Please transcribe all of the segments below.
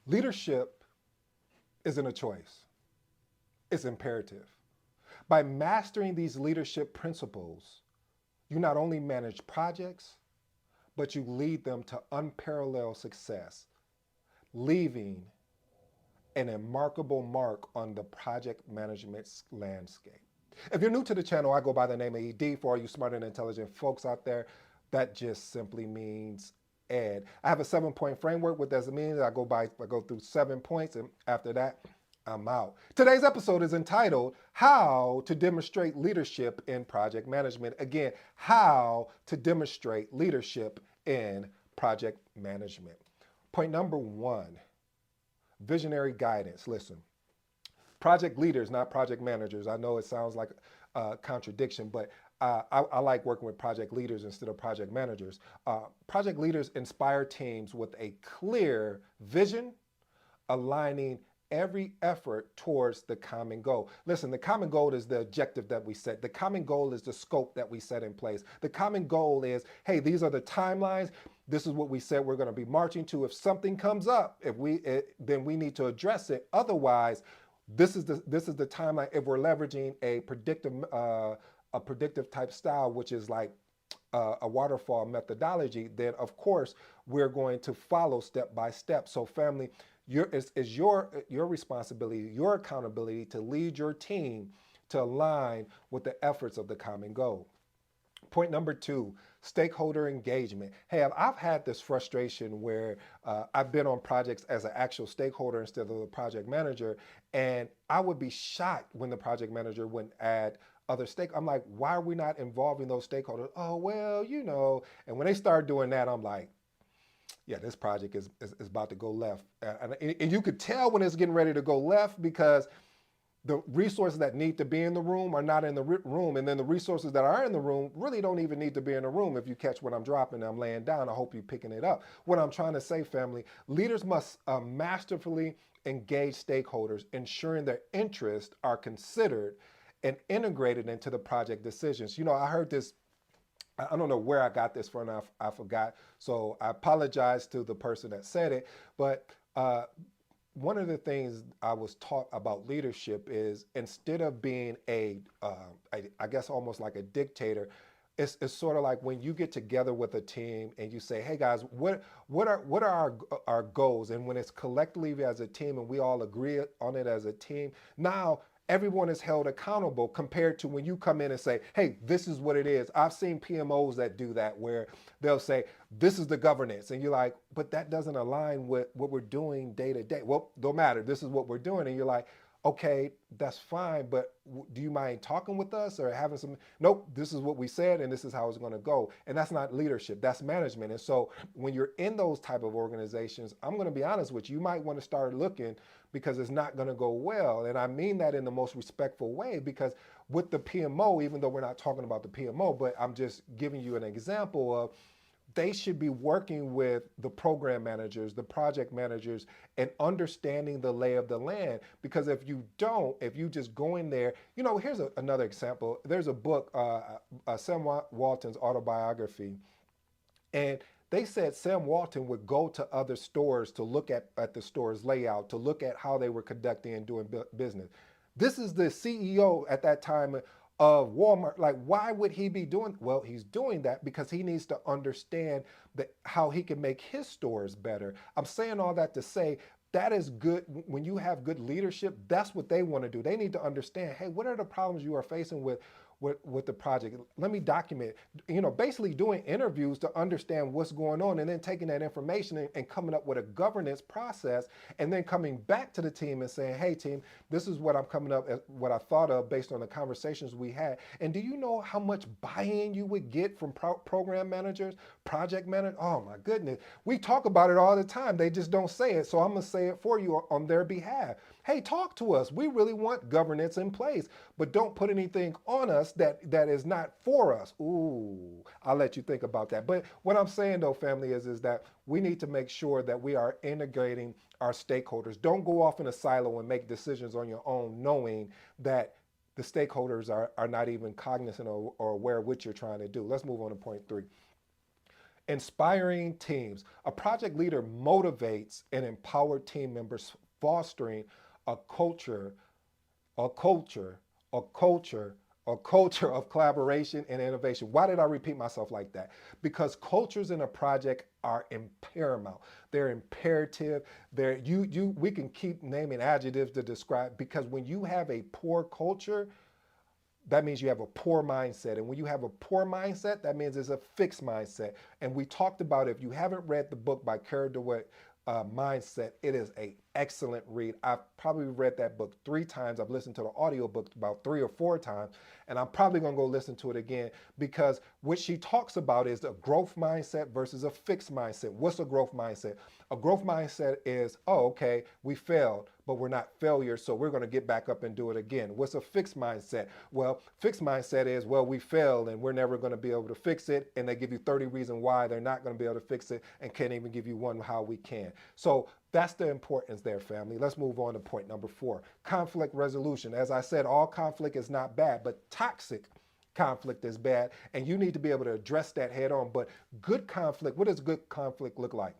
Leadership isn't a choice, it's imperative. By mastering these leadership principles, you not only manage projects, but you lead them to unparalleled success, leaving an remarkable mark on the project management landscape. If you're new to the channel, I go by the name of ED. For all you smart and intelligent folks out there, that just simply means Ed. I have a 7-point framework. What does it mean? I go through 7 points, and after that, I'm out. Today's episode is entitled How to Demonstrate Leadership in Project Management. Again, how to demonstrate leadership in project management. Point number one, visionary guidance. Listen, project leaders, not project managers. I know it sounds like a contradiction, but I like working with project leaders instead of project managers. Project leaders inspire teams with a clear vision, aligning every effort towards the common goal. Listen, the common goal is the objective that we set. The common goal is the scope that we set in place. The common goal is, hey, these are the timelines. This is what we said we're going to be marching to. If something comes up, then we need to address it. Otherwise, this is the timeline. If we're leveraging a predictive type style, which is like a waterfall methodology, then of course we're going to follow step by step. So family, is your responsibility, your accountability to lead your team to align with the efforts of the common goal. Point number two, stakeholder engagement. Hey, I've had this frustration where I've been on projects as an actual stakeholder instead of a project manager, and I would be shocked when the project manager wouldn't add other stake. I'm like, why are we not involving those stakeholders? Oh, well, and when they start doing that, I'm like, yeah, this project is about to go left. And you could tell when it's getting ready to go left because the resources that need to be in the room are not in the room. And then the resources that are in the room really don't even need to be in the room. If you catch what I'm dropping, I'm laying down. I hope you're picking it up. What I'm trying to say, family, leaders must masterfully engage stakeholders, ensuring their interests are considered and integrated into the project decisions. I heard this, I don't know where I got this from, I forgot. So I apologize to the person that said it. But one of the things I was taught about leadership is instead of being I guess almost like a dictator, it's sort of like when you get together with a team and you say, hey guys, what are our goals? And when it's collectively as a team and we all agree on it as a team, now everyone is held accountable compared to when you come in and say, hey, this is what it is. I've seen PMOs that do that where they'll say, this is the governance. And you're like, but that doesn't align with what we're doing day to day. Well, don't matter. This is what we're doing. And you're like, okay, that's fine, but do you mind talking with us or having some, nope, this is what we said and this is how it's gonna go. And that's not leadership, that's management. And so when you're in those type of organizations, I'm gonna be honest with you, you might wanna start looking because it's not gonna go well. And I mean that in the most respectful way because with the PMO, even though we're not talking about the PMO, but I'm just giving you an example of they should be working with the program managers, the project managers, and understanding the lay of the land. Because if you don't, if you just go in there, here's another example. There's a book, Sam Walton's autobiography, and they said Sam Walton would go to other stores to look at the store's layout, to look at how they were conducting and doing business. This is the CEO at that time of Walmart. Like, why would he be doing? Well, he's doing that because he needs to understand how he can make his stores better. I'm saying all that to say that is good. When you have good leadership, that's what they want to do. They need to understand, hey, what are the problems you are facing with the project? Let me document, basically doing interviews to understand what's going on and then taking that information and coming up with a governance process and then coming back to the team and saying, hey team, this is what I'm coming up, what I thought of based on the conversations we had. And do you know how much buy-in you would get from program managers, project managers? Oh my goodness. We talk about it all the time. They just don't say it. So I'm going to say it for you on their behalf. Hey, talk to us. We really want governance in place, but don't put anything on us that is not for us. Ooh, I'll let you think about that. But what I'm saying though, family, is that we need to make sure that we are integrating our stakeholders. Don't go off in a silo and make decisions on your own, knowing that the stakeholders are not even cognizant or aware of what you're trying to do. Let's move on to point three. Inspiring teams. A project leader motivates and empowers team members, fostering a culture, a culture, a culture, a culture of collaboration and innovation. Why did I repeat myself like that? Because cultures in a project are paramount. They're imperative. We can keep naming adjectives to describe, because when you have a poor culture, that means you have a poor mindset. And when you have a poor mindset, that means it's a fixed mindset. And we talked about, if you haven't read the book by Kara DeWitt, Mindset, it is an excellent read. I've probably read that book 3 times. I've listened to the audiobook about 3 or 4 times, and I'm probably going to go listen to it again, because what she talks about is a growth mindset versus a fixed mindset. What's a growth mindset? A growth mindset is, oh, okay, we failed, but we're not failures, so we're going to get back up and do it again. What's a fixed mindset? Well, fixed mindset is, well, we failed and we're never going to be able to fix it, and they give you 30 reasons why they're not going to be able to fix it, and can't even give you one how we can. So that's the importance there, family. Let's move on to point number 4, conflict resolution. As I said, all conflict is not bad, but toxic conflict is bad, and you need to be able to address that head on. But good conflict, what does good conflict look like?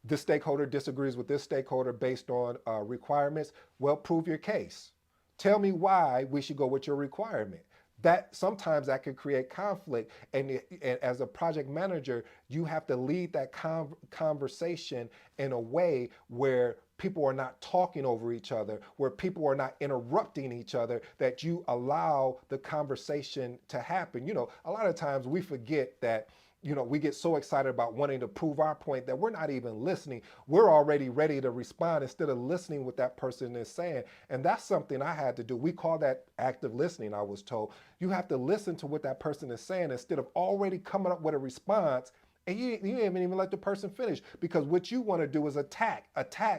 This stakeholder disagrees with this stakeholder based on requirements. Well, prove your case. Tell me why we should go with your requirement. That sometimes that could create conflict, and as a project manager, you have to lead that conversation in a way where people are not talking over each other, where people are not interrupting each other, that you allow the conversation to happen. A lot of times we forget that, we get so excited about wanting to prove our point that we're not even listening. We're already ready to respond instead of listening what that person is saying. And that's something I had to do. We call that active listening, I was told. You have to listen to what that person is saying instead of already coming up with a response, and you haven't even let the person finish, because what you want to do is attack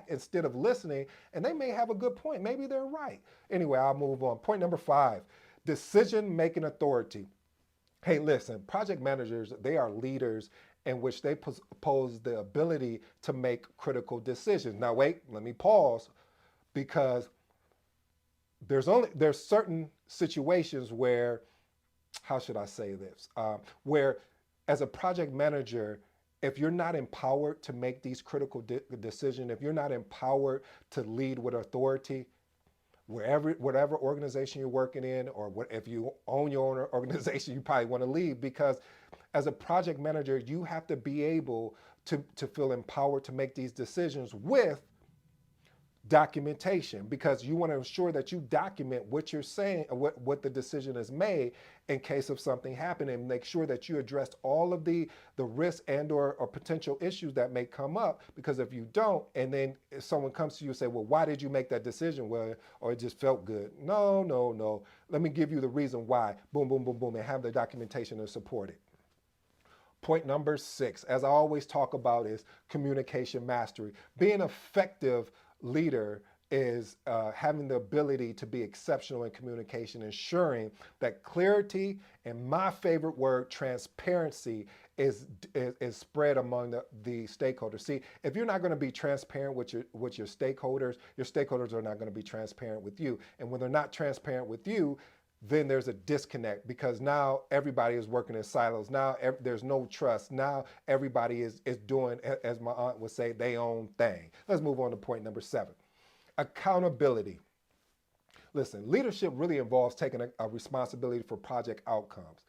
instead of listening. And they may have a good point. Maybe they're right. Anyway, I'll move on. Point number 5, decision-making authority. Hey, listen, project managers, they are leaders in which they pose the ability to make critical decisions. Now, wait, let me pause, because there's certain situations where, how should I say this, where as a project manager, if you're not empowered to make these critical decisions, if you're not empowered to lead with authority, whatever organization you're working in, or if you own your own organization, you probably want to leave, because as a project manager, you have to be able to feel empowered to make these decisions with documentation, because you want to ensure that you document what you're saying, what the decision is made in case of something happening, and make sure that you address all of the risks and or potential issues that may come up. Because if you don't, and then if someone comes to you and say, well, why did you make that decision? Well, or it just felt good. No. Let me give you the reason why. Boom, boom, boom, boom, and have the documentation to support it. Point number 6, as I always talk about, is communication mastery. Being effective leader is having the ability to be exceptional in communication, ensuring that clarity, and my favorite word, transparency, is spread among the stakeholders. See, if you're not going to be transparent with your stakeholders are not going to be transparent with you. And when they're not transparent with you, then there's a disconnect, because now everybody is working in silos. Now there's no trust. Now everybody is doing, as my aunt would say, their own thing. Let's move on to point number 7. Accountability. Listen, leadership really involves taking a responsibility for project outcomes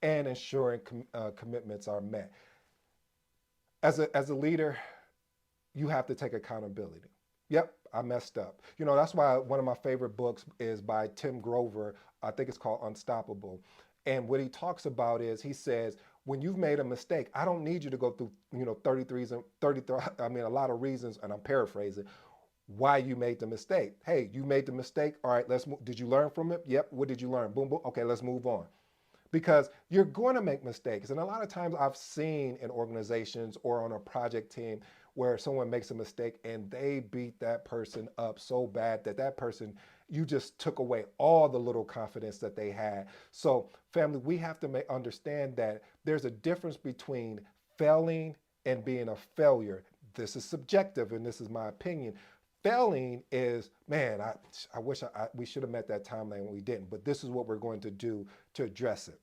and ensuring commitments are met. As a leader, you have to take accountability. Yep, I messed up. That's why one of my favorite books is by Tim Grover. I think it's called Unstoppable. And what he talks about is, he says, when you've made a mistake, I don't need you to go through, 33, a lot of reasons, and I'm paraphrasing, why you made the mistake. Hey, you made the mistake. All right, let's move. Did you learn from it? Yep. What did you learn? Boom, boom. Okay, let's move on. Because you're going to make mistakes. And a lot of times I've seen in organizations or on a project team where someone makes a mistake and they beat that person up so bad that person, you just took away all the little confidence that they had. So family, we have to understand that there's a difference between failing and being a failure. This is subjective, and this is my opinion. Failing is, man, I wish we should have met that timeline when we didn't, but this is what we're going to do to address it.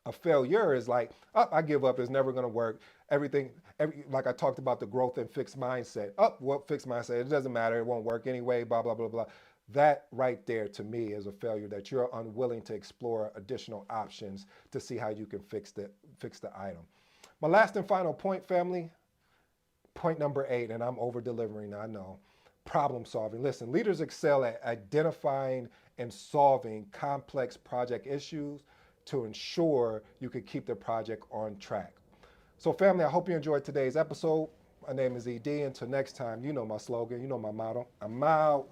A failure is like, oh, I give up. It's never going to work. Like I talked about the growth and fixed mindset. Oh, well, fixed mindset. It doesn't matter. It won't work anyway. Blah blah blah blah. That right there to me is a failure. That you're unwilling to explore additional options to see how you can fix the item. My last and final point, family. Point number 8, and I'm over delivering. I know. Problem solving. Listen, leaders excel at identifying and solving complex project issues to ensure you can keep the project on track. So, family, I hope you enjoyed today's episode. My name is ED. Until next time, you know my slogan, you know my motto. I'm out.